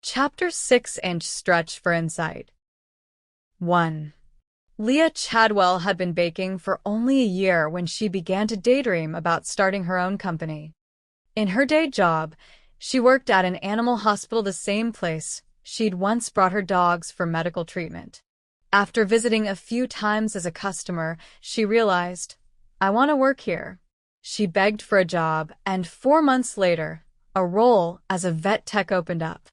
Chapter 6-inch stretch for insight. 1. Leah Chadwell had been baking for only a year when she began to daydream about starting her own company. In her day job, she worked at an animal hospital, the same place she'd once brought her dogs for medical treatment. After visiting a few times as a customer, she realized, "I want to work here." She begged for a job, and 4 months later, a role as a vet tech opened up.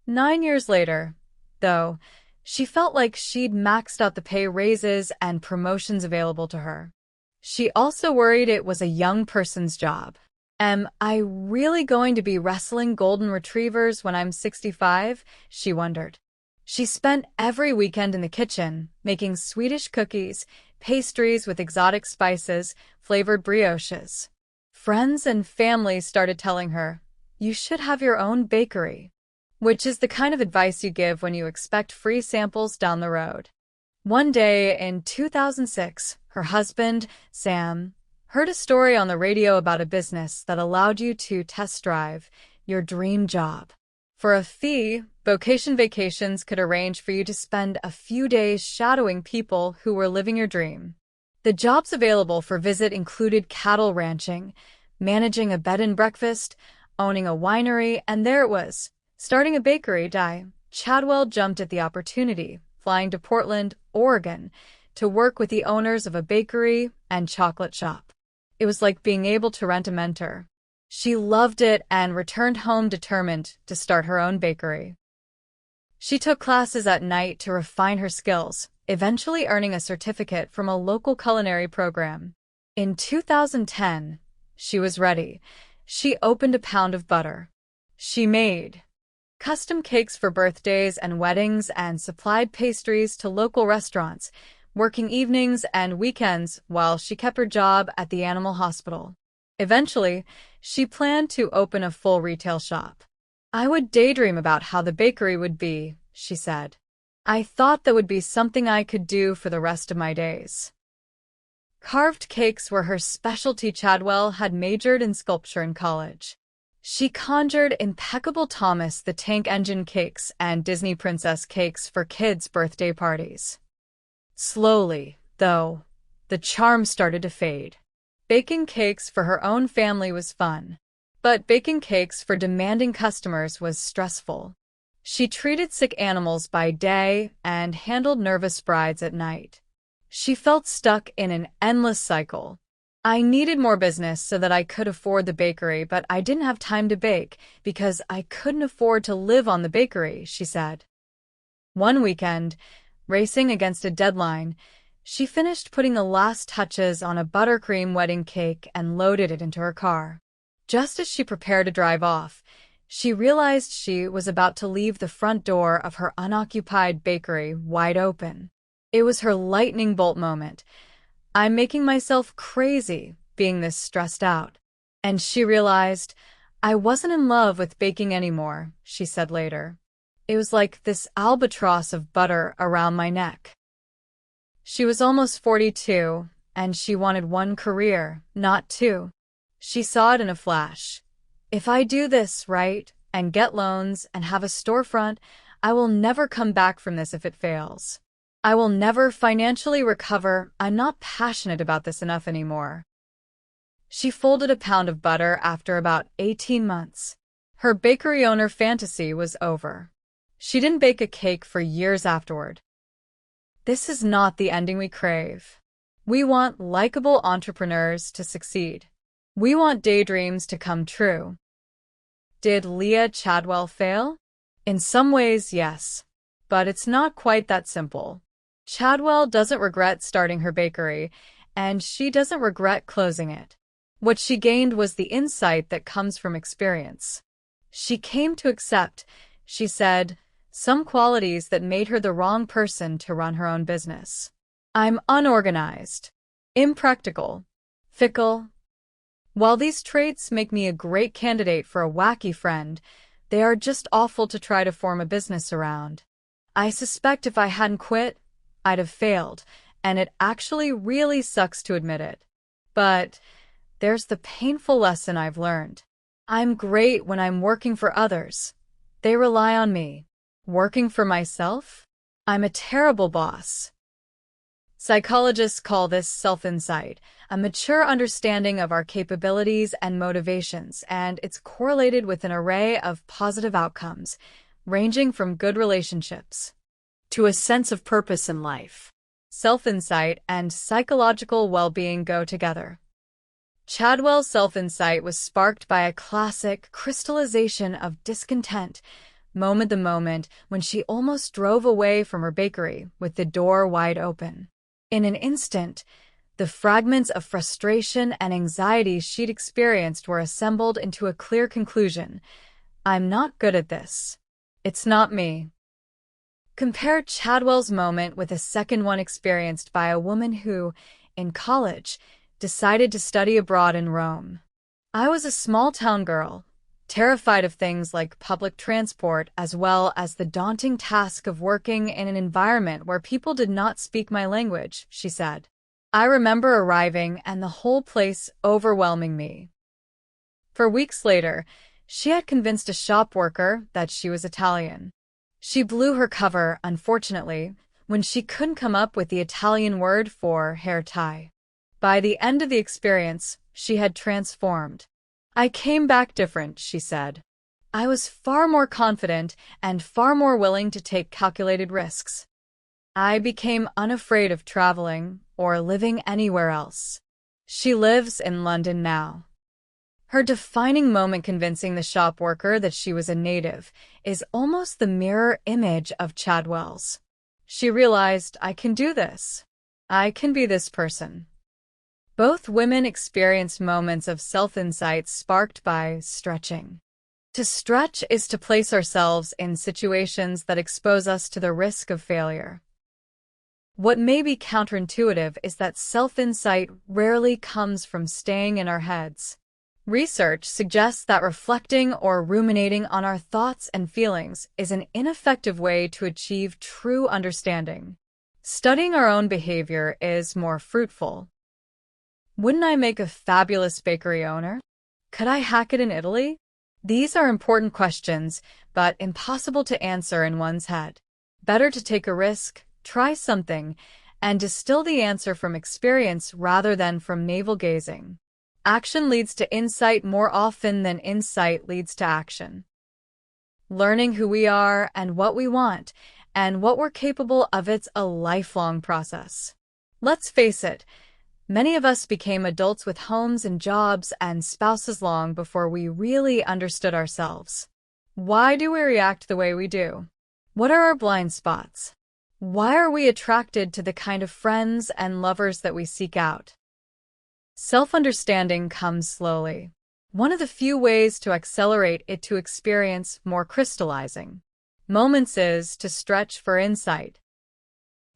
9 years later, though, she felt like she'd maxed out the pay raises and promotions available to her. She also worried it was a young person's job. Am I really going to be wrestling golden retrievers when I'm 65? She wondered. She spent every weekend in the kitchen, making Swedish cookies, pastries with exotic spices, flavored brioches. Friends and family started telling her, "You should have your own bakery," which is the kind of advice you give when you expect free samples down the road. One day in 2006, her husband, Sam, heard a story on the radio about a business that allowed you to test drive your dream job. For a fee, Vocation Vacations could arrange for you to spend a few days shadowing people who were living your dream. The jobs available for visit included cattle ranching, managing a bed and breakfast, owning a winery, and there it was, starting a bakery. Chadwell jumped at the opportunity, flying to Portland, Oregon, to work with the owners of a bakery and chocolate shop. It was like being able to rent a mentor. She loved it and returned home determined to start her own bakery. She took classes at night to refine her skills, eventually earning a certificate from a local culinary program. In 2010, she was ready. She opened a pound of butter. She made custom cakes for birthdays and weddings and supplied pastries to local restaurants, working evenings and weekends while she kept her job at the animal hospital. Eventually, she planned to open a full retail shop. "I would daydream about how the bakery would be," she said. "I thought that would be something I could do for the rest of my days." Carved cakes were her specialty. Chadwell had majored in sculpture in college. She conjured impeccable Thomas the Tank Engine cakes and Disney Princess cakes for kids' birthday parties. Slowly, though, the charm started to fade. Baking cakes for her own family was fun, but baking cakes for demanding customers was stressful. She treated sick animals by day and handled nervous brides at night. She felt stuck in an endless cycle. "I needed more business so that I could afford the bakery, but I didn't have time to bake because I couldn't afford to live on the bakery," she said. One weekend, racing against a deadline, she finished putting the last touches on a buttercream wedding cake and loaded it into her car. Just as she prepared to drive off, she realized she was about to leave the front door of her unoccupied bakery wide open. It was her lightning bolt moment. "I'm making myself crazy being this stressed out." And she realized, "I wasn't in love with baking anymore," she said later. "It was like this albatross of butter around my neck." She was almost 42, and she wanted one career, not two. She saw it in a flash. "If I do this right and get loans and have a storefront, I will never come back from this if it fails. I will never financially recover. I'm not passionate about this enough anymore." She folded a pound of butter after about 18 months. Her bakery owner fantasy was over. She didn't bake a cake for years afterward. This is not the ending we crave. We want likable entrepreneurs to succeed. We want daydreams to come true. Did Leah Chadwell fail? In some ways, yes. But it's not quite that simple. Chadwell doesn't regret starting her bakery, and she doesn't regret closing it. What she gained was the insight that comes from experience. She came to accept, she said, some qualities that made her the wrong person to run her own business. "I'm unorganized, impractical, fickle. While these traits make me a great candidate for a wacky friend, they are just awful to try to form a business around. I suspect if I hadn't quit, I'd have failed, and it actually really sucks to admit it. But there's the painful lesson I've learned. I'm great when I'm working for others, They rely on me. Working for myself? I'm a terrible boss. Psychologists call this self-insight, a mature understanding of our capabilities and motivations, and it's correlated with an array of positive outcomes, ranging from good relationships to a sense of purpose in life. Self-insight and psychological well-being go together. Chadwell's self-insight was sparked by a classic crystallization of discontent, the moment when she almost drove away from her bakery with the door wide open. In an instant, the fragments of frustration and anxiety she'd experienced were assembled into a clear conclusion. I'm not good at this. It's not me. Compare Chadwell's moment with a second one experienced by a woman who, in college, decided to study abroad in Rome. I was a small-town girl, terrified of things like public transport as well as the daunting task of working in an environment where people did not speak my language, she said. I remember arriving and the whole place overwhelming me. For weeks later, she had convinced a shop worker that she was Italian. She blew her cover, unfortunately, when she couldn't come up with the Italian word for hair tie. By the end of the experience, she had transformed. I came back different, she said. I was far more confident and far more willing to take calculated risks. I became unafraid of traveling or living anywhere else. She lives in London now. Her defining moment convincing the shop worker that she was a native is almost the mirror image of Chadwell's. She realized, I can do this. I can be this person. Both women experienced moments of self-insight sparked by stretching. To stretch is to place ourselves in situations that expose us to the risk of failure. What may be counterintuitive is that self-insight rarely comes from staying in our heads. Research suggests that reflecting or ruminating on our thoughts and feelings is an ineffective way to achieve true understanding. Studying our own behavior is more fruitful. Wouldn't I make a fabulous bakery owner? Could I hack it in Italy? These are important questions, but impossible to answer in one's head. Better to take a risk, try something, and distill the answer from experience rather than from navel-gazing. Action leads to insight more often than insight leads to action. Learning who we are and what we want and what we're capable of, it's a lifelong process. Let's face it, many of us became adults with homes and jobs and spouses long before we really understood ourselves. Why do we react the way we do? What are our blind spots? Why are we attracted to the kind of friends and lovers that we seek out? Self-understanding comes slowly. One of the few ways to accelerate it to experience more crystallizing moments is to stretch for insight.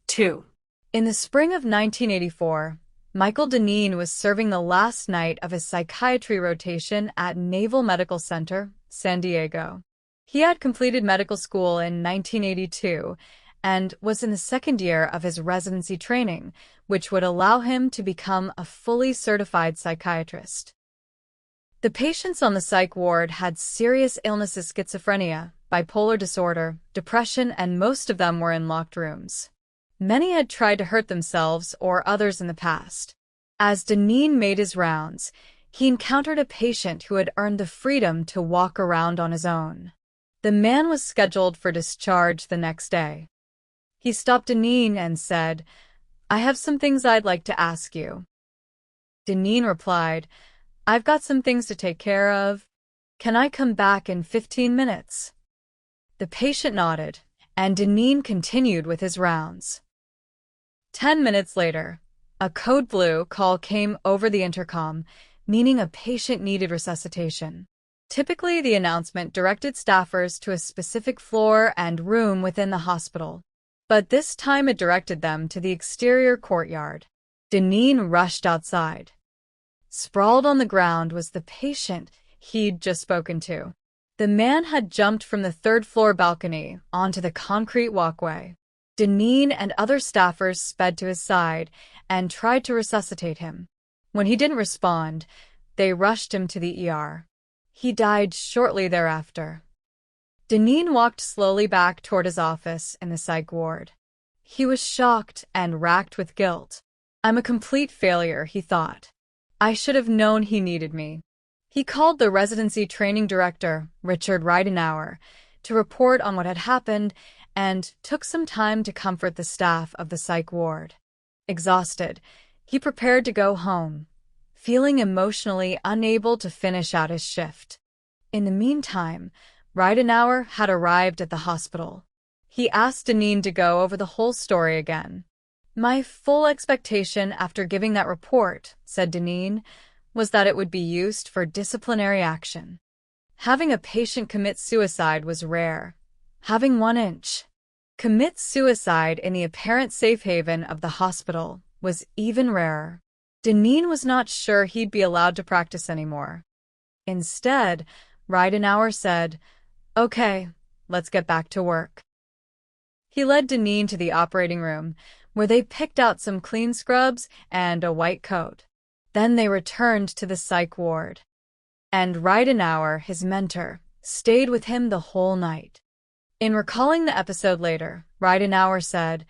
2. In the spring of 1984, Michael Deneen was serving the last night of his psychiatry rotation at Naval Medical Center, San Diego. He had completed medical school in 1982 and was in the second year of his residency training, which would allow him to become a fully certified psychiatrist. The patients on the psych ward had serious illnesses: schizophrenia, bipolar disorder, depression, and most of them were in locked rooms. Many had tried to hurt themselves or others in the past. As Deneen made his rounds, he encountered a patient who had earned the freedom to walk around on his own. The man was scheduled for discharge the next day. He stopped Deneen and said, "I have some things I'd like to ask you." Deneen replied, "I've got some things to take care of. Can I come back in 15 minutes? The patient nodded, and Deneen continued with his rounds. 10 minutes later, a code blue call came over the intercom, meaning a patient needed resuscitation. Typically, the announcement directed staffers to a specific floor and room within the hospital, but this time it directed them to the exterior courtyard. Deneen rushed outside. Sprawled on the ground was the patient he'd just spoken to. The man had jumped from the third-floor balcony onto the concrete walkway. Deneen and other staffers sped to his side and tried to resuscitate him. When he didn't respond, they rushed him to the ER. He died shortly thereafter. Deneen walked slowly back toward his office in the psych ward. He was shocked and racked with guilt. I'm a complete failure, he thought. I should have known he needed me. He called the residency training director, Richard Reidenauer, to report on what had happened and took some time to comfort the staff of the psych ward. Exhausted, he prepared to go home, feeling emotionally unable to finish out his shift. In the meantime, Reidenauer had arrived at the hospital. He asked Deneen to go over the whole story again. My full expectation after giving that report, said Deneen, was that it would be used for disciplinary action. Having a patient commit suicide was rare. Having 1 inch commit suicide in the apparent safe haven of the hospital was even rarer. Deneen was not sure he'd be allowed to practice anymore. Instead, Reidenauer said, "Okay, let's get back to work." He led Deneen to the operating room, where they picked out some clean scrubs and a white coat. Then they returned to the psych ward. And Reidenauer, his mentor, stayed with him the whole night. In recalling the episode later, Reidenauer said,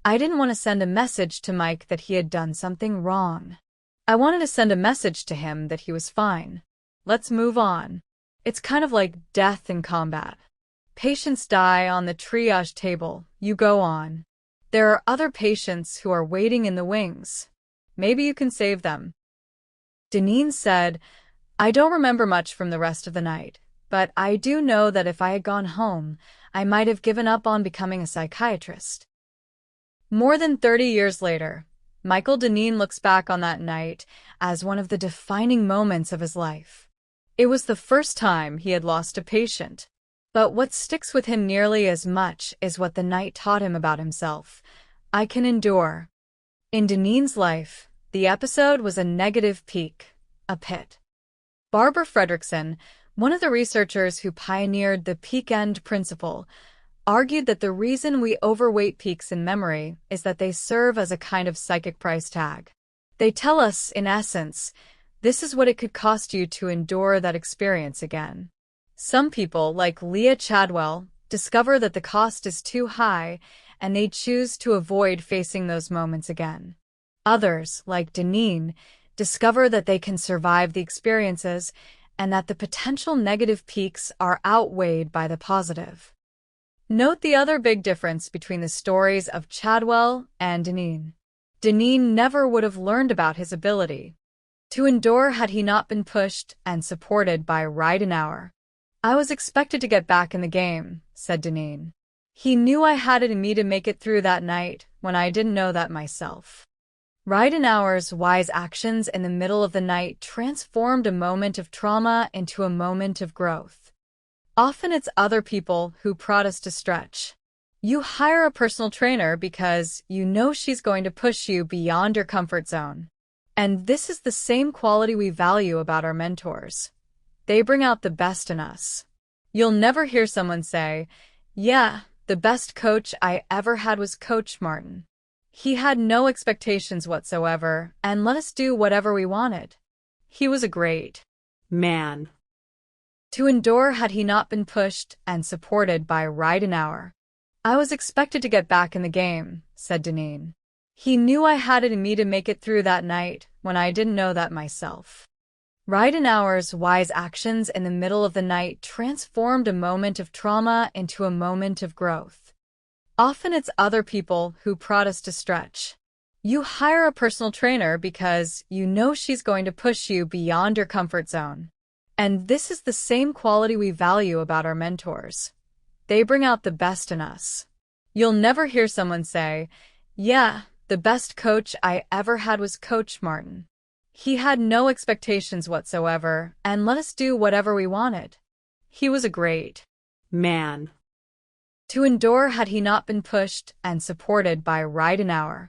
I didn't want to send a message to Mike that he had done something wrong. I wanted to send a message to him that he was fine. Let's move on. It's kind of like death in combat. Patients die on the triage table, you go on. There are other patients who are waiting in the wings. Maybe you can save them. Deneen said, I don't remember much from the rest of the night, but I do know that if I had gone home, I might have given up on becoming a psychiatrist. More than 30 years later, Michael Deneen looks back on that night as one of the defining moments of his life. It was the first time he had lost a patient. But what sticks with him nearly as much is what the night taught him about himself. I can endure. In Deneen's life, the episode was a negative peak, a pit. Barbara Fredrickson, one of the researchers who pioneered the peak end principle, argued that the reason we overweight peaks in memory is that they serve as a kind of psychic price tag. They tell us, in essence, this is what it could cost you to endure that experience again. Some people, like Leah Chadwell, discover that the cost is too high and they choose to avoid facing those moments again. Others, like Deneen, discover that they can survive the experiences and that the potential negative peaks are outweighed by the positive. Note the other big difference between the stories of Chadwell and Deneen. Deneen never would have learned about his ability to endure had he not been pushed and supported by Reidenauer. I was expected to get back in the game, said Deneen. He knew I had it in me to make it through that night when I didn't know that myself. Reidenauer's wise actions in the middle of the night transformed a moment of trauma into a moment of growth. Often it's other people who prod us to stretch. You hire a personal trainer because you know she's going to push you beyond your comfort zone. And this is the same quality we value about our mentors. They bring out the best in us. You'll never hear someone say, yeah, the best coach I ever had was Coach Martin. He had no expectations whatsoever and let us do whatever we wanted. He was a great man to endure had he not been pushed and supported by Reidenauer. I was expected to get back in the game, said Deneen. He knew I had it in me to make it through that night when I didn't know that myself. Reidenauer's wise actions in the middle of the night transformed a moment of trauma into a moment of growth. Often it's other people who prod us to stretch. You hire a personal trainer because you know she's going to push you beyond your comfort zone. And this is the same quality we value about our mentors. They bring out the best in us. You'll never hear someone say, yeah, the best coach I ever had was Coach Martin. He had no expectations whatsoever and let us do whatever we wanted. He was a great man to endure had he not been pushed and supported by Reidenauer.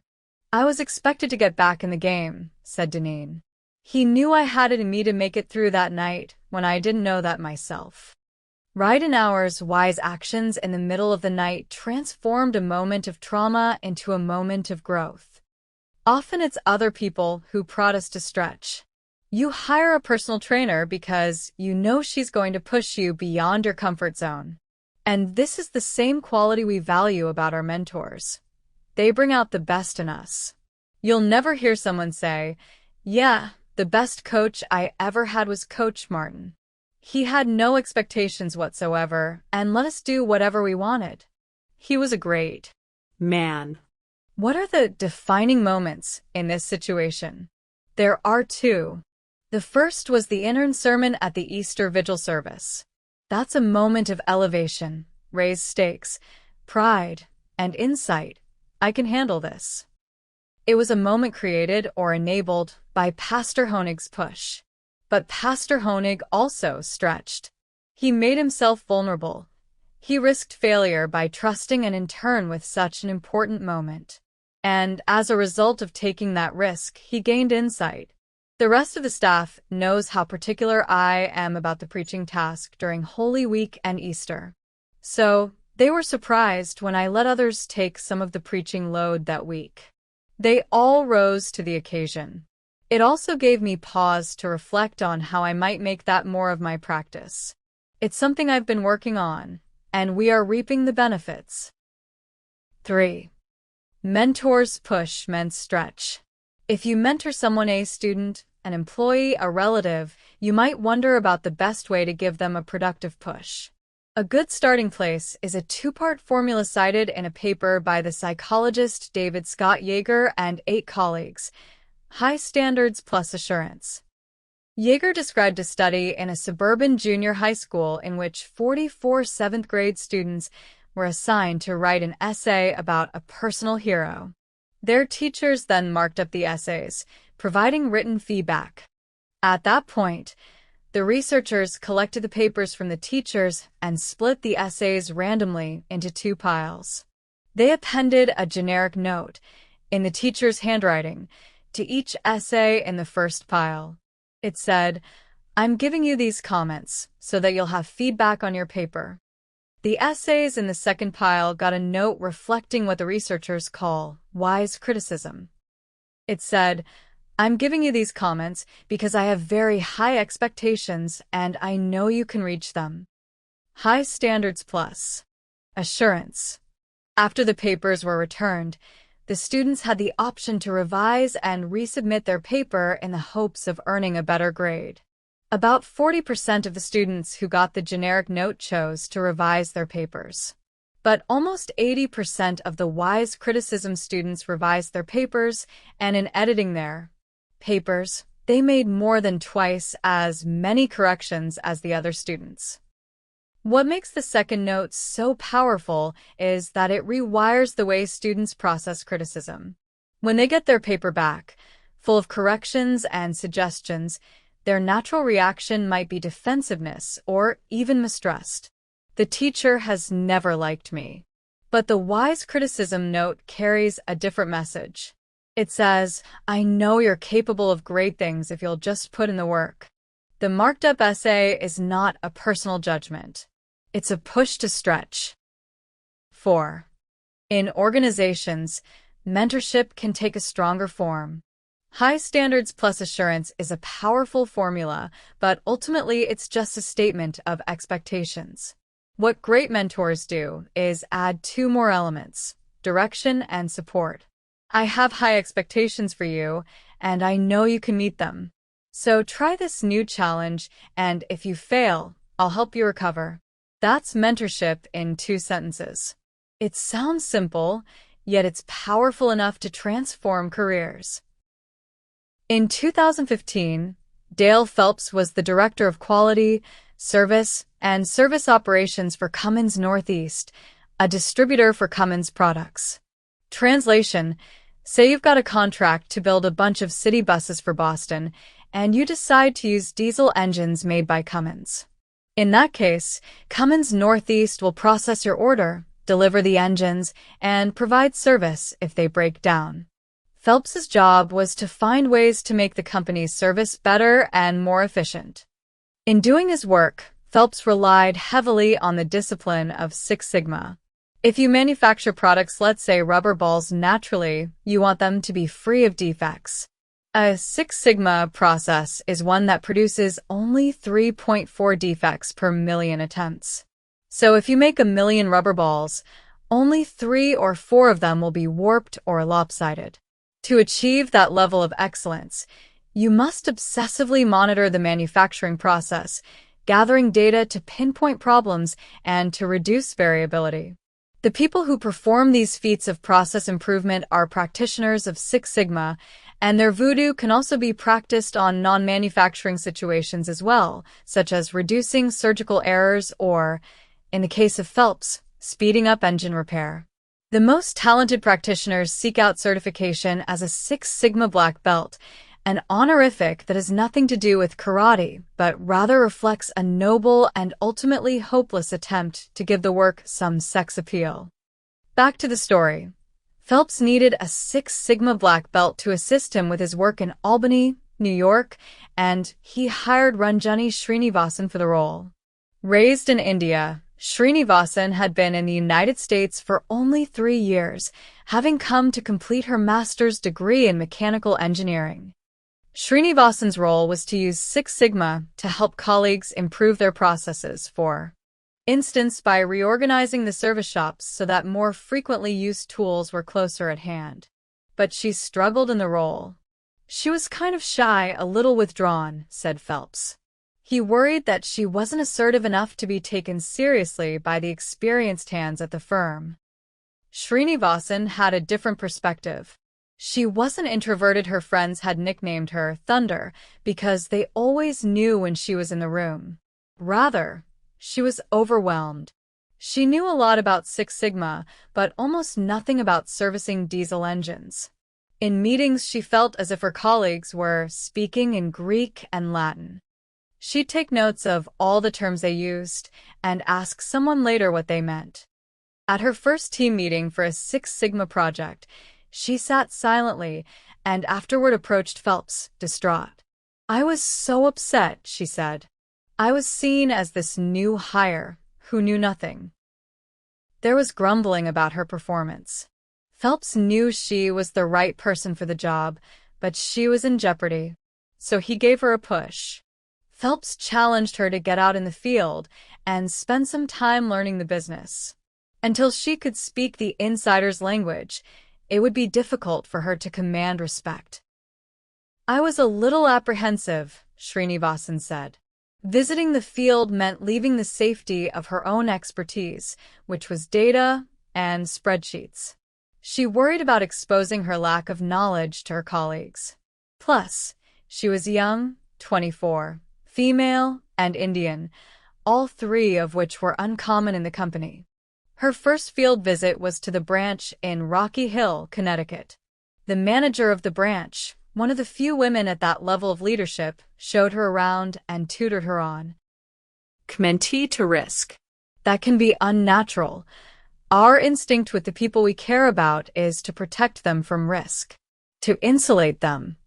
I was expected to get back in the game, said Deneen. He knew I had it in me to make it through that night when I didn't know that myself. Reidenauer's wise actions in the middle of the night transformed a moment of trauma into a moment of growth. Often it's other people who prod us to stretch. You hire a personal trainer because you know she's going to push you beyond your comfort zone. And this is the same quality we value about our mentors. They bring out the best in us. You'll never hear someone say, "Yeah, the best coach I ever had was Coach Martin. He had no expectations whatsoever and let us do whatever we wanted. He was a great man." What are the defining moments in this situation? There are two. The first was the intern sermon at the Easter Vigil service. That's a moment of elevation, raised stakes, pride, and insight. I can handle this. It was a moment created or enabled by Pastor Honig's push. But Pastor Honig also stretched. He made himself vulnerable. He risked failure by trusting an intern with such an important moment. And as a result of taking that risk, he gained insight. The rest of the staff knows how particular I am about the preaching task during Holy Week and Easter. So they were surprised when I let others take some of the preaching load that week. They all rose to the occasion. It also gave me pause to reflect on how I might make that more of my practice. It's something I've been working on, and we are reaping the benefits. 3. Mentors push, men's stretch. If you mentor someone, a student, an employee, a relative, you might wonder about the best way to give them a productive push. A good starting place is a two-part formula cited in a paper by the psychologist David Scott Yeager and 8 colleagues, High Standards plus Assurance. Yeager described a study in a suburban junior high school in which 44 seventh-grade students were assigned to write an essay about a personal hero. Their teachers then marked up the essays, providing written feedback. At that point, the researchers collected the papers from the teachers and split the essays randomly into 2 piles. They appended a generic note, in the teacher's handwriting, to each essay in the first pile. It said, "I'm giving you these comments so that you'll have feedback on your paper." The essays in the second pile got a note reflecting what the researchers call wise criticism. It said, "I'm giving you these comments because I have very high expectations and I know you can reach them." High Standards plus Assurance. After the papers were returned, the students had the option to revise and resubmit their paper in the hopes of earning a better grade. About 40% of the students who got the generic note chose to revise their papers. But almost 80% of the wise criticism students revised their papers, and in editing their papers, they made more than twice as many corrections as the other students. What makes the second note so powerful is that it rewires the way students process criticism. When they get their paper back, full of corrections and suggestions, their natural reaction might be defensiveness or even mistrust. The teacher has never liked me. But the wise criticism note carries a different message. It says, "I know you're capable of great things if you'll just put in the work." The marked up essay is not a personal judgment. It's a push to stretch. 4. In organizations, mentorship can take a stronger form. High Standards plus Assurance is a powerful formula, but ultimately it's just a statement of expectations. What great mentors do is add 2 more elements: direction and support. I have high expectations for you, and I know you can meet them. So try this new challenge, and if you fail, I'll help you recover. That's mentorship in 2 sentences. It sounds simple, yet it's powerful enough to transform careers. In 2015, Dale Phelps was the Director of Quality, Service, and Service Operations for Cummins Northeast, a distributor for Cummins products. Translation: say you've got a contract to build a bunch of city buses for Boston, and you decide to use diesel engines made by Cummins. In that case, Cummins Northeast will process your order, deliver the engines, and provide service if they break down. Phelps's job was to find ways to make the company's service better and more efficient. In doing his work, Phelps relied heavily on the discipline of 6 Sigma. If you manufacture products, let's say rubber balls, naturally, you want them to be free of defects. A 6 Sigma process is one that produces only 3.4 defects per million attempts. So if you make 1,000,000 rubber balls, only 3 or 4 of them will be warped or lopsided. To achieve that level of excellence, you must obsessively monitor the manufacturing process, gathering data to pinpoint problems and to reduce variability. The people who perform these feats of process improvement are practitioners of Six Sigma, and their voodoo can also be practiced on non-manufacturing situations as well, such as reducing surgical errors or, in the case of Phelps, speeding up engine repair. The most talented practitioners seek out certification as a Six Sigma black belt, an honorific that has nothing to do with karate, but rather reflects a noble and ultimately hopeless attempt to give the work some sex appeal. Back to the story. Phelps needed a Six Sigma black belt to assist him with his work in Albany, New York, and he hired Ranjani Srinivasan for the role. Raised in India, Srinivasan had been in the United States for only 3 years, having come to complete her master's degree in mechanical engineering. Srinivasan's role was to use Six Sigma to help colleagues improve their processes, for instance by reorganizing the service shops so that more frequently used tools were closer at hand. But she struggled in the role. She was kind of shy, a little withdrawn, said Phelps. He worried that she wasn't assertive enough to be taken seriously by the experienced hands at the firm. Srinivasan had a different perspective. She wasn't introverted. Her friends had nicknamed her Thunder because they always knew when she was in the room. Rather, she was overwhelmed. She knew a lot about Six Sigma, but almost nothing about servicing diesel engines. In meetings, she felt as if her colleagues were speaking in Greek and Latin. She'd take notes of all the terms they used and ask someone later what they meant. At her first team meeting for a Six Sigma project, she sat silently and afterward approached Phelps, distraught. "I was so upset," she said. "I was seen as this new hire who knew nothing." There was grumbling about her performance. Phelps knew she was the right person for the job, but she was in jeopardy. So he gave her a push. Phelps challenged her to get out in the field and spend some time learning the business. Until she could speak the insider's language, it would be difficult for her to command respect. "I was a little apprehensive," Srinivasan said. Visiting the field meant leaving the safety of her own expertise, which was data and spreadsheets. She worried about exposing her lack of knowledge to her colleagues. Plus, she was young, 24, female, and Indian, all 3 of which were uncommon in the company. Her first field visit was to the branch in Rocky Hill, Connecticut. The manager of the branch, one of the few women at that level of leadership, showed her around and tutored her on commentee to risk. That can be unnatural. Our instinct with the people we care about is to protect them from risk, to insulate them.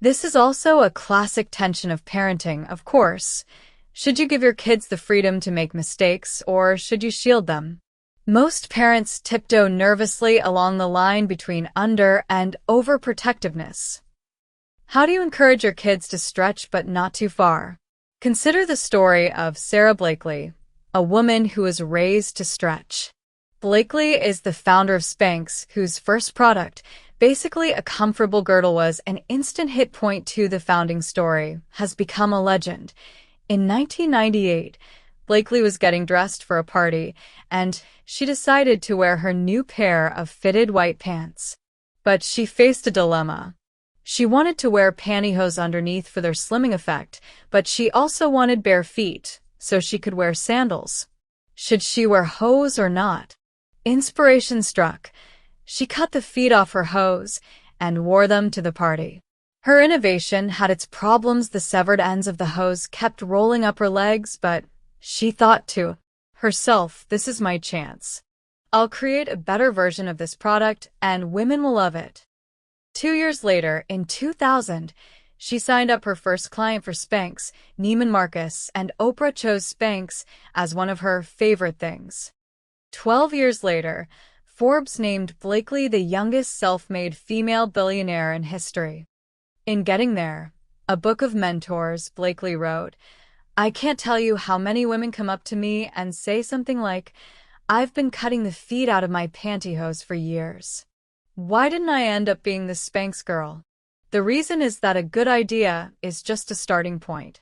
This is also a classic tension of parenting, of course. Should you give your kids the freedom to make mistakes, or should you shield them? Most parents tiptoe nervously along the line between under- and overprotectiveness. How do you encourage your kids to stretch but not too far? Consider the story of Sarah Blakely, a woman who was raised to stretch. Blakely is the founder of Spanx, whose first product, basically a comfortable girdle, was an instant hit. Point to the founding story, has become a legend. In 1998, Blakely was getting dressed for a party, and she decided to wear her new pair of fitted white pants. But she faced a dilemma. She wanted to wear pantyhose underneath for their slimming effect, but she also wanted bare feet, so she could wear sandals. Should she wear hose or not? Inspiration struck. She cut the feet off her hose and wore them to the party. Her innovation had its problems. The severed ends of the hose kept rolling up her legs, but she thought to herself, "This is my chance. I'll create a better version of this product and women will love it." 2 years later, in 2000, she signed up her first client for Spanx. Neiman Marcus and Oprah chose Spanx as one of her favorite things. 12 years later, Forbes named Blakely the youngest self-made female billionaire in history. In Getting There, a book of mentors, Blakely wrote, I can't tell you how many women come up to me and say something like, "I've been cutting the feet out of my pantyhose for years. Why didn't I end up being the Spanx girl?" The reason is that a good idea is just a starting point.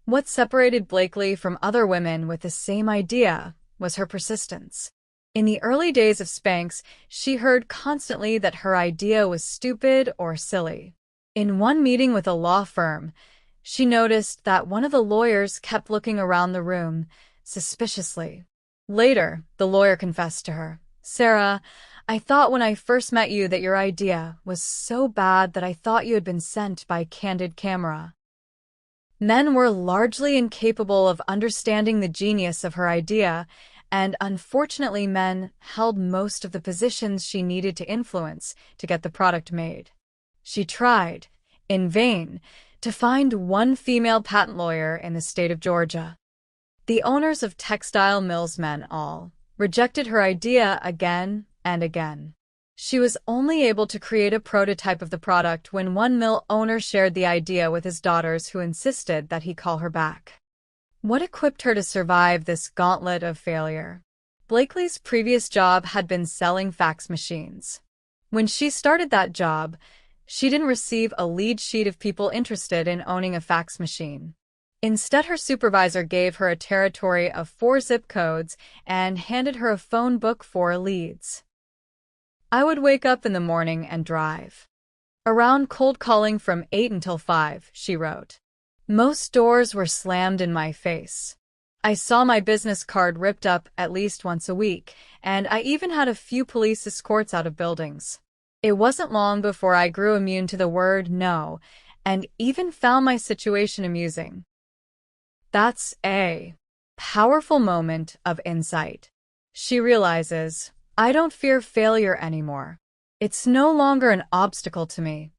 What separated Blakely from other women with the same idea was her persistence. In the early days of Spanx, she heard constantly that her idea was stupid or silly. In one meeting with a law firm, she noticed that one of the lawyers kept looking around the room suspiciously. Later, the lawyer confessed to her, "Sarah, I thought when I first met you that your idea was so bad that I thought you had been sent by a candid camera." Men were largely incapable of understanding the genius of her idea, and unfortunately men held most of the positions she needed to influence to get the product made. She tried, in vain, to find one female patent lawyer in the state of Georgia. The owners of textile mills men all rejected her idea again and again. She was only able to create a prototype of the product when one mill owner shared the idea with his daughters, who insisted that he call her back. What equipped her to survive this gauntlet of failure? Blakely's previous job had been selling fax machines. When she started that job, she didn't receive a lead sheet of people interested in owning a fax machine. Instead, her supervisor gave her a territory of 4 zip codes and handed her a phone book for leads. "I would wake up in the morning and drive around cold calling from 8 until 5, she wrote. Most doors were slammed in my face. I saw my business card ripped up at least once a week, and I even had a few police escorts out of buildings. It wasn't long before I grew immune to the word no, and even found my situation amusing." That's a powerful moment of insight. She realizes, "I don't fear failure anymore. It's no longer an obstacle to me."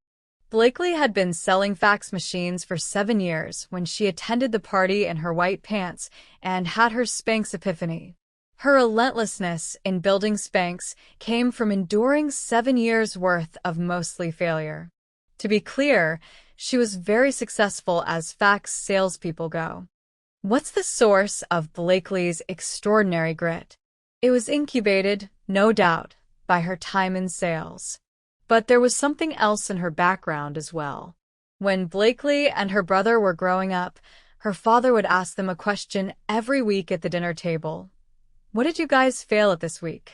Blakely had been selling fax machines for 7 years when she attended the party in her white pants and had her Spanx epiphany. Her relentlessness in building Spanx came from enduring 7 years' worth of mostly failure. To be clear, she was very successful as fax salespeople go. What's the source of Blakely's extraordinary grit? It was incubated, no doubt, by her time in sales. But there was something else in her background as well. When Blakely and her brother were growing up, her father would ask them a question every week at the dinner table. "What did you guys fail at this week?"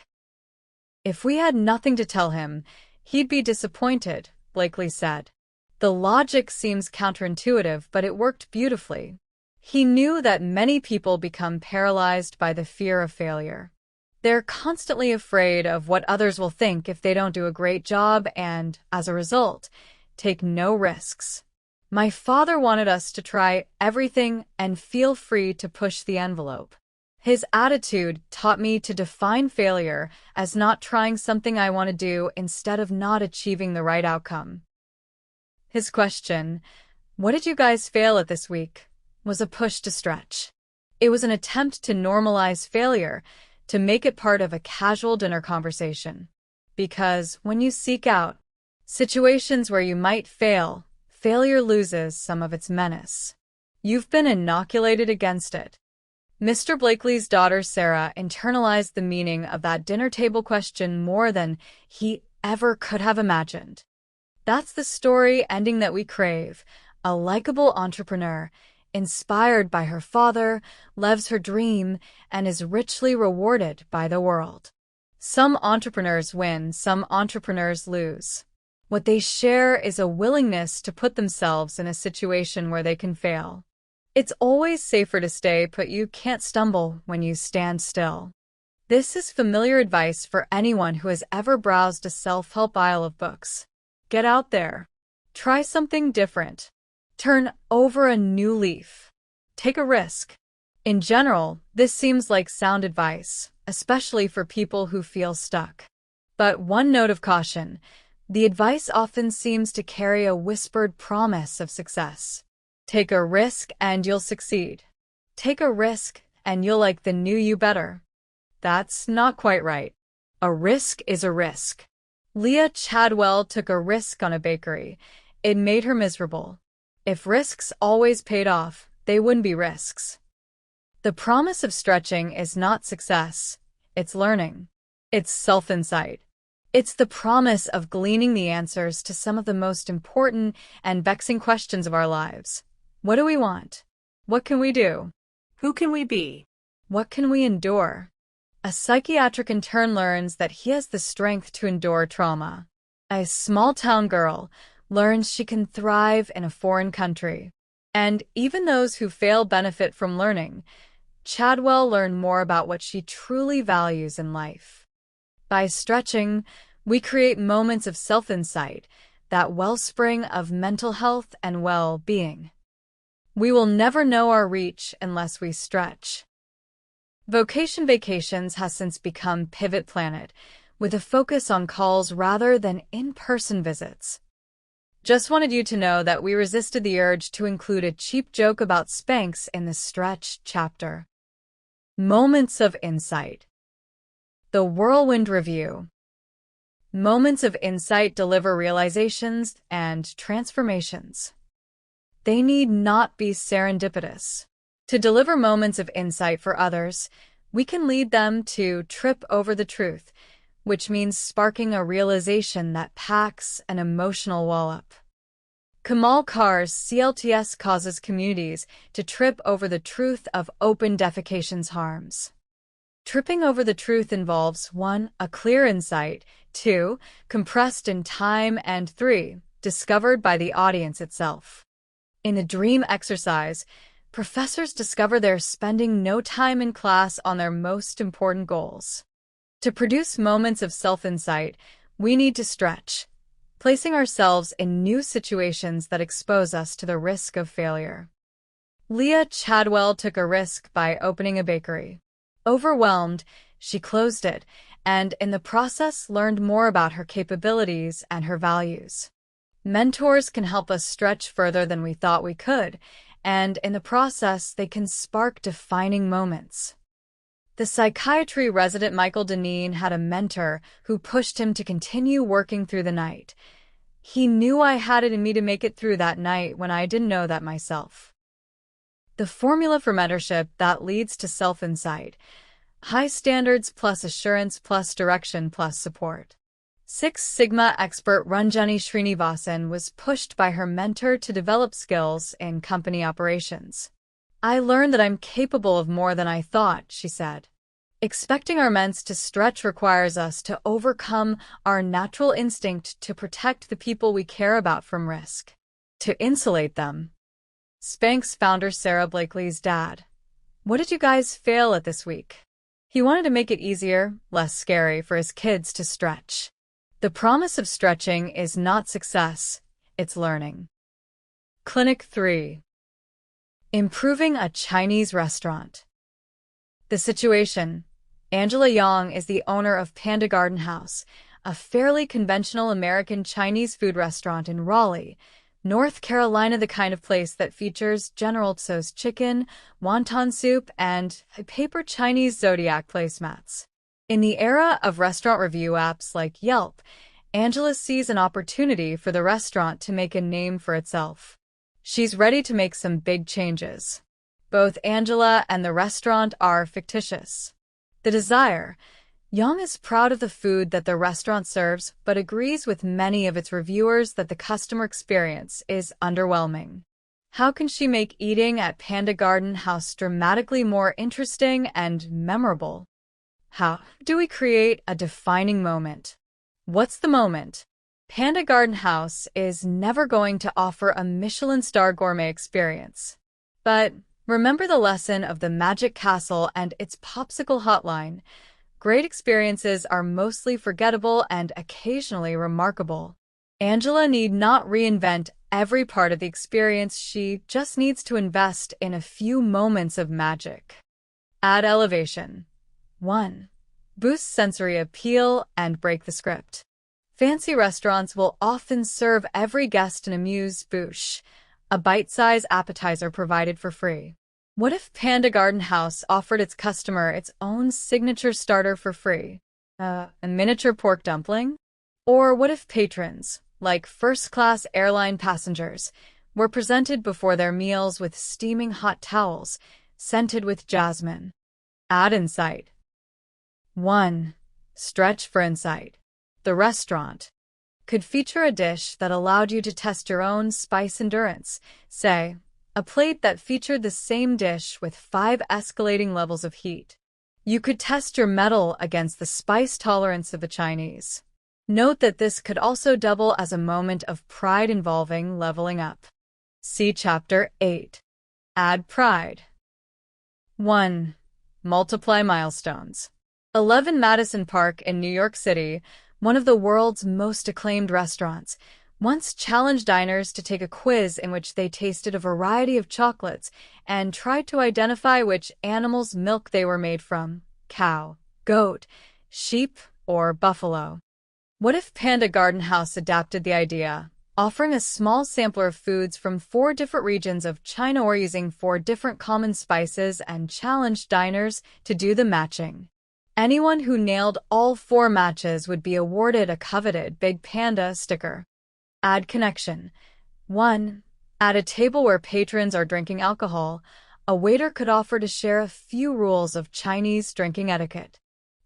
If we had nothing to tell him, he'd be disappointed, Blakely said. The logic seems counterintuitive, but it worked beautifully. He knew that many people become paralyzed by the fear of failure. They're constantly afraid of what others will think if they don't do a great job and, as a result, take no risks. My father wanted us to try everything and feel free to push the envelope. His attitude taught me to define failure as not trying something I want to do instead of not achieving the right outcome. His question, "What did you guys fail at this week?" was a push to stretch. It was an attempt to normalize failure, to make it part of a casual dinner conversation. Because when you seek out situations where you might fail, failure loses some of its menace. You've been inoculated against it. Mr. Blakely's daughter Sarah internalized the meaning of that dinner table question more than he ever could have imagined. That's the story ending that we crave, a likable entrepreneur, inspired by her father, lives her dream, and is richly rewarded by the world. Some entrepreneurs win, some entrepreneurs lose. What they share is a willingness to put themselves in a situation where they can fail. It's always safer to stay put. You can't stumble when you stand still. This is familiar advice for anyone who has ever browsed a self-help aisle of books. Get out there. Try something different. Turn over a new leaf. Take a risk. In general, this seems like sound advice, especially for people who feel stuck. But one note of caution, the advice often seems to carry a whispered promise of success. Take a risk and you'll succeed. Take a risk and you'll like the new you better. That's not quite right. A risk is a risk. Leah Chadwell took a risk on a bakery. It made her miserable. If risks always paid off, they wouldn't be risks. The promise of stretching is not success, it's learning. It's self-insight. It's the promise of gleaning the answers to some of the most important and vexing questions of our lives. What do we want? What can we do? Who can we be? What can we endure? A psychiatric intern learns that he has the strength to endure trauma. A small-town girl learns she can thrive in a foreign country. And even those who fail benefit from learning. Chadwell learned more about what she truly values in life. By stretching, we create moments of self-insight, that wellspring of mental health and well-being. We will never know our reach unless we stretch. Vocation Vacations has since become Pivot Planet, with a focus on calls rather than in-person visits. Just wanted you to know that we resisted the urge to include a cheap joke about Spanx in the stretch chapter. Moments of Insight. The Whirlwind Review. Moments of insight deliver realizations and transformations. They need not be serendipitous. To deliver moments of insight for others, we can lead them to trip over the truth, which means sparking a realization that packs an emotional wallop. Kamal Khar's CLTS causes communities to trip over the truth of open defecation's harms. Tripping over the truth involves 1. A clear insight, 2. Compressed in time, and 3. Discovered by the audience itself. In a dream exercise, professors discover they're spending no time in class on their most important goals. To produce moments of self-insight, we need to stretch, placing ourselves in new situations that expose us to the risk of failure. Leah Chadwell took a risk by opening a bakery. Overwhelmed, she closed it, and in the process learned more about her capabilities and her values. Mentors can help us stretch further than we thought we could, and in the process they can spark defining moments. The psychiatry resident Michael Deneen had a mentor who pushed him to continue working through the night. He knew I had it in me to make it through that night when I didn't know that myself. The formula for mentorship that leads to self-insight: high standards plus assurance plus direction plus support. Six Sigma expert Ranjani Srinivasan was pushed by her mentor to develop skills in company operations. I learned that I'm capable of more than I thought, she said. Expecting our ments to stretch requires us to overcome our natural instinct to protect the people we care about from risk, to insulate them. Spanx founder Sarah Blakely's dad. What did you guys fail at this week? He wanted to make it easier, less scary for his kids to stretch. The promise of stretching is not success, it's learning. Clinic 3. Improving a Chinese restaurant. The situation. Angela Yang is the owner of Panda Garden House, a fairly conventional American Chinese food restaurant in Raleigh, North Carolina, the kind of place that features General Tso's chicken, wonton soup, and paper Chinese zodiac placemats. In the era of restaurant review apps like Yelp, Angela sees an opportunity for the restaurant to make a name for itself. She's ready to make some big changes. Both Angela and the restaurant are fictitious. The desire. Yang is proud of the food that the restaurant serves, but agrees with many of its reviewers that the customer experience is underwhelming. How can she make eating at Panda Garden House dramatically more interesting and memorable? How do we create a defining moment? What's the moment? Panda Garden House is never going to offer a Michelin-star gourmet experience. But remember the lesson of the Magic Castle and its popsicle hotline. Great experiences are mostly forgettable and occasionally remarkable. Angela need not reinvent every part of the experience, she just needs to invest in a few moments of magic. Add elevation. 1. Boost sensory appeal and break the script. Fancy restaurants will often serve every guest an amuse-bouche, a bite-sized appetizer provided for free. What if Panda Garden House offered its customer its own signature starter for free? A miniature pork dumpling? Or what if patrons, like first-class airline passengers, were presented before their meals with steaming hot towels, scented with jasmine. Add insight. 1. Stretch for insight. The restaurant could feature a dish that allowed you to test your own spice endurance. Say, a plate that featured the same dish with 5 escalating levels of heat. You could test your mettle against the spice tolerance of the Chinese. Note that this could also double as a moment of pride involving leveling up. See Chapter 8. Add pride. 1. Multiply milestones. 11 Madison Park in New York City, one of the world's most acclaimed restaurants, once challenged diners to take a quiz in which they tasted a variety of chocolates and tried to identify which animal's milk they were made from: cow, goat, sheep, or buffalo. What if Panda Garden House adapted the idea, offering a small sampler of foods from 4 different regions of China or using 4 different common spices and challenged diners to do the matching? Anyone who nailed all 4 matches would be awarded a coveted Big Panda sticker. Add connection. 1. At a table where patrons are drinking alcohol, a waiter could offer to share a few rules of Chinese drinking etiquette.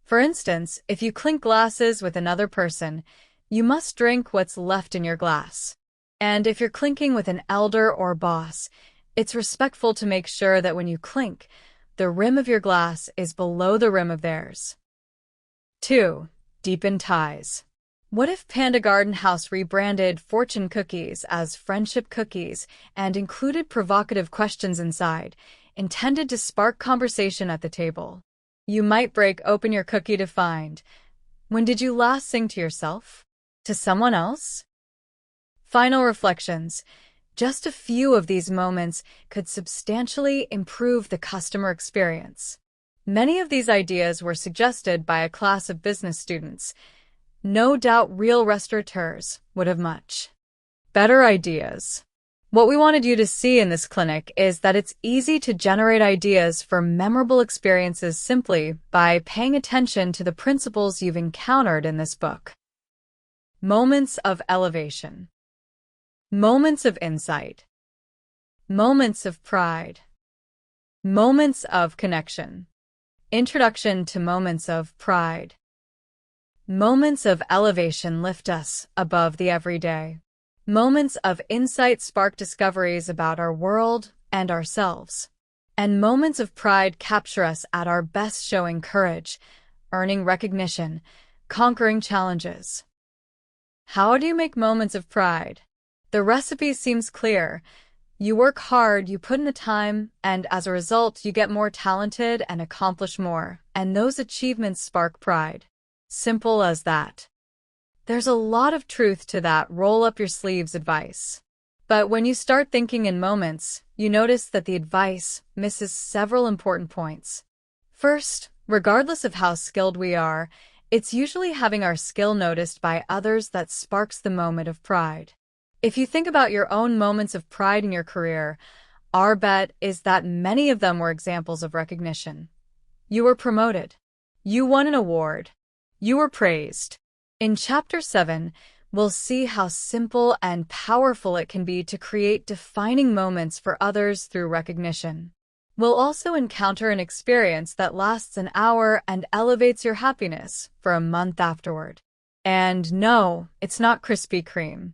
For instance, if you clink glasses with another person, you must drink what's left in your glass. And if you're clinking with an elder or boss, it's respectful to make sure that when you clink, the rim of your glass is below the rim of theirs. 2. Deepen ties. What if Panda Garden House rebranded fortune cookies as friendship cookies and included provocative questions inside, intended to spark conversation at the table? You might break open your cookie to find, when did you last sing to yourself? To someone else? Final reflections. Just a few of these moments could substantially improve the customer experience. Many of these ideas were suggested by a class of business students. No doubt real restaurateurs would have much better ideas. What we wanted you to see in this clinic is that it's easy to generate ideas for memorable experiences simply by paying attention to the principles you've encountered in this book. Moments of elevation. Moments of insight. Moments of pride. Moments of connection. Introduction to moments of pride. Moments of elevation lift us above the everyday. Moments of insight spark discoveries about our world and ourselves. And moments of pride capture us at our best, showing courage, earning recognition, conquering challenges. How do you make moments of pride? The recipe seems clear. You work hard, you put in the time, and as a result, you get more talented and accomplish more, and those achievements spark pride. Simple as that. There's a lot of truth to that roll-up-your-sleeves advice. But when you start thinking in moments, you notice that the advice misses several important points. First, regardless of how skilled we are, it's usually having our skill noticed by others that sparks the moment of pride. If you think about your own moments of pride in your career, our bet is that many of them were examples of recognition. You were promoted. You won an award. You were praised. In Chapter 7, we'll see how simple and powerful it can be to create defining moments for others through recognition. We'll also encounter an experience that lasts an hour and elevates your happiness for a month afterward. And no, it's not Krispy Kreme.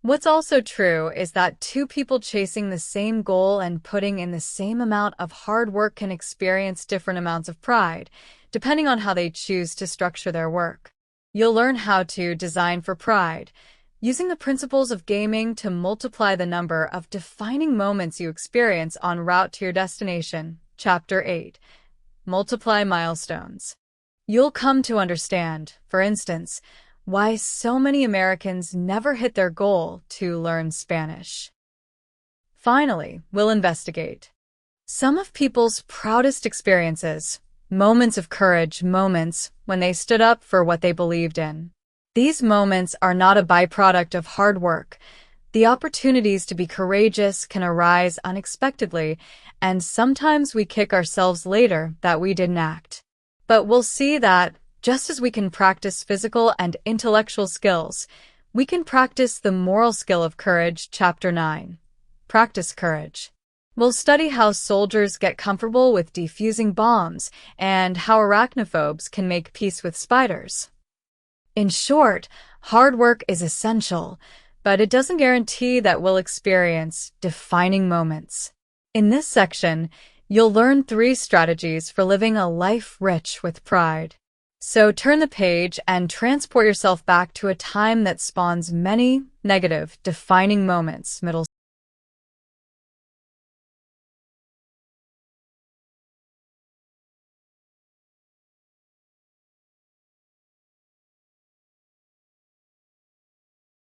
What's also true is that 2 people chasing the same goal and putting in the same amount of hard work can experience different amounts of pride, depending on how they choose to structure their work. You'll learn how to design for pride, using the principles of gaming to multiply the number of defining moments you experience en route to your destination. Chapter 8. Multiply milestones. You'll come to understand, for instance, why so many Americans never hit their goal to learn Spanish. Finally, we'll investigate some of people's proudest experiences, moments of courage, moments when they stood up for what they believed in. These moments are not a byproduct of hard work. The opportunities to be courageous can arise unexpectedly, and sometimes we kick ourselves later that we didn't act. But we'll see that, just as we can practice physical and intellectual skills, we can practice the moral skill of courage. Chapter 9. practice courage. We'll study how soldiers get comfortable with defusing bombs and how arachnophobes can make peace with spiders. In short, hard work is essential, but it doesn't guarantee that we'll experience defining moments. In this section, you'll learn 3 strategies for living a life rich with pride. So turn the page and transport yourself back to a time that spawns many negative, defining moments. Middle